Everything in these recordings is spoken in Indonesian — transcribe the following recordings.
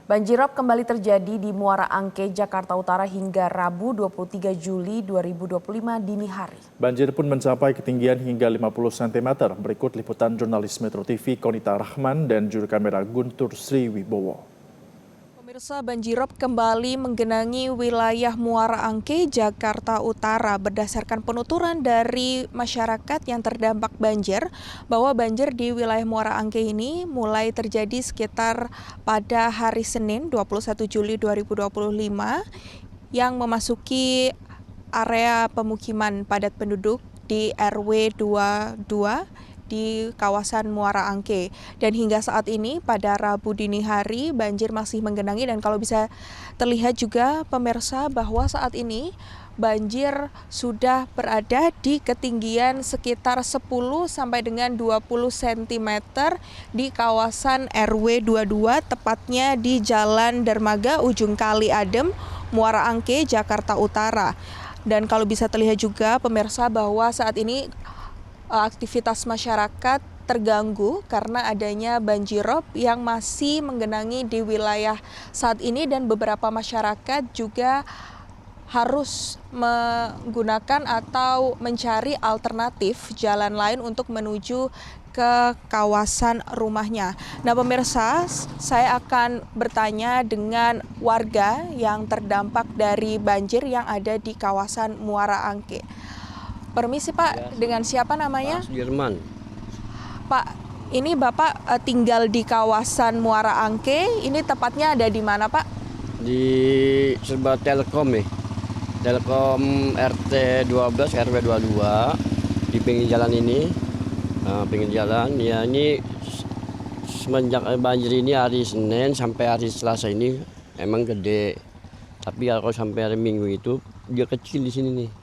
Banjirop kembali terjadi di Muara Angke, Jakarta Utara hingga Rabu 23 Juli 2025 dini hari. Banjir pun mencapai ketinggian hingga 50 cm. Berikut liputan jurnalis Metro TV Konita Rahman dan juru kamera Guntur Sriwibowo. Pemirsa, banjirop kembali menggenangi wilayah Muara Angke, Jakarta Utara. Berdasarkan penuturan dari masyarakat yang terdampak banjir, bahwa banjir di wilayah Muara Angke ini mulai terjadi sekitar pada hari Senin 21 Juli 2025 yang memasuki area pemukiman padat penduduk di RW 22 di kawasan Muara Angke. Dan hingga saat ini pada Rabu dini hari banjir masih menggenangi, dan kalau bisa terlihat juga pemirsa bahwa saat ini banjir sudah berada di ketinggian sekitar 10 sampai dengan 20 cm di kawasan RW 22, tepatnya di Jalan Dermaga Ujung Kali Adem, Muara Angke, Jakarta Utara. Dan kalau bisa terlihat juga pemirsa bahwa saat ini aktivitas masyarakat terganggu karena adanya banjirop yang masih menggenangi di wilayah saat ini, dan beberapa masyarakat juga harus menggunakan atau mencari alternatif jalan lain untuk menuju ke kawasan rumahnya. Nah pemirsa, saya akan bertanya dengan warga yang terdampak dari banjir yang ada di kawasan Muara Angke. Permisi Pak, ya, dengan siapa namanya? Pak Sudirman. Pak, ini Bapak tinggal di kawasan Muara Angke, ini tepatnya ada di mana Pak? Di sebelah Telkom nih, Telkom RT 12 RW 22, di pinggir jalan ini. Pinggir jalan, ya ini semenjak banjir ini hari Senin sampai hari Selasa ini emang gede. Tapi kalau sampai hari Minggu itu dia kecil di sini nih.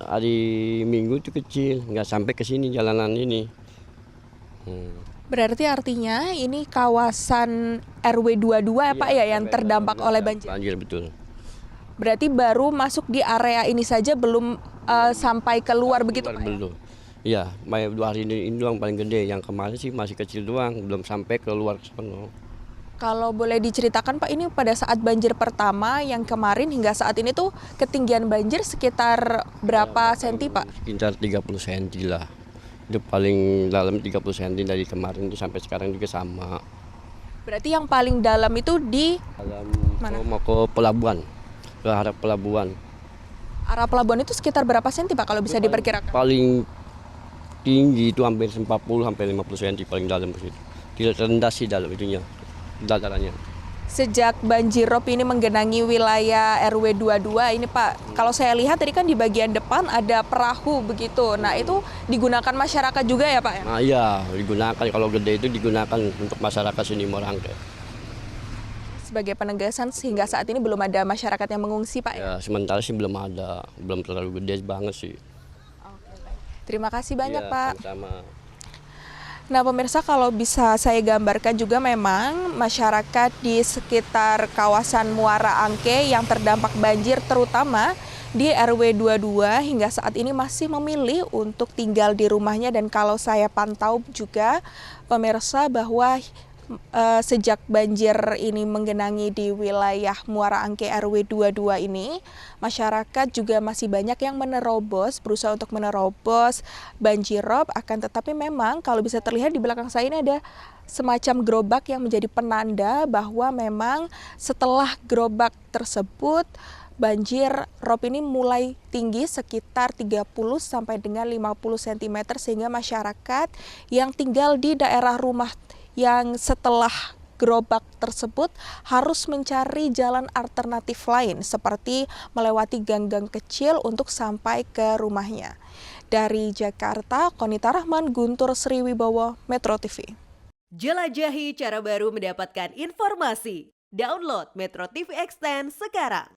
Hari Minggu itu kecil, nggak sampai ke sini jalanan ini. Berarti artinya ini kawasan RW 22 ya Pak ya yang terdampak oleh banjir? Banjir, betul. Berarti baru masuk di area ini saja, belum sampai keluar begitu Pak? Belum. Iya, 2 hari ini doang paling gede. Yang kemarin sih masih kecil doang, belum sampai keluar ke sana. Kalau boleh diceritakan Pak, ini pada saat banjir pertama yang kemarin hingga saat ini tuh ketinggian banjir sekitar berapa senti Pak? Sekitar 30 cm lah. Itu paling dalam 30 cm dari kemarin itu sampai sekarang juga sama. Berarti yang paling dalam itu di dalam mana? Mau ke pelabuhan, ke arah pelabuhan. Arah pelabuhan itu sekitar berapa senti Pak kalau bisa diperkirakan? Paling tinggi itu hampir 40 sampai 50 cm paling dalam situ. Tidak rendah sih dalam itunya. Datarannya. Sejak banjirop ini menggenangi wilayah RW 22 ini Pak, kalau saya lihat tadi kan di bagian depan ada perahu begitu. Nah itu digunakan masyarakat juga ya Pak? Nah iya, digunakan, kalau gede itu digunakan untuk masyarakat sini Muara Angke. Sebagai penegasan sehingga saat ini belum ada masyarakat yang mengungsi Pak ya? Sementara sih belum ada, belum terlalu gede banget sih. Oke, baik. Terima kasih banyak Pak. Sama. Nah pemirsa, kalau bisa saya gambarkan juga memang masyarakat di sekitar kawasan Muara Angke yang terdampak banjir terutama di RW 22 hingga saat ini masih memilih untuk tinggal di rumahnya. Dan kalau saya pantau juga pemirsa bahwa sejak banjir ini menggenangi di wilayah Muara Angke RW 22 ini, masyarakat juga masih banyak yang berusaha untuk menerobos banjirop. Akan tetapi memang kalau bisa terlihat di belakang saya ini ada semacam gerobak yang menjadi penanda bahwa memang setelah gerobak tersebut banjir rob ini mulai tinggi sekitar 30 sampai dengan 50 cm, sehingga masyarakat yang tinggal di daerah rumah yang setelah gerobak tersebut harus mencari jalan alternatif lain seperti melewati gang-gang kecil untuk sampai ke rumahnya. Dari Jakarta, Konita Rahman, Guntur Sriwibowo, Metro TV. Jelajahi cara baru mendapatkan informasi. Download Metro TV Extend sekarang.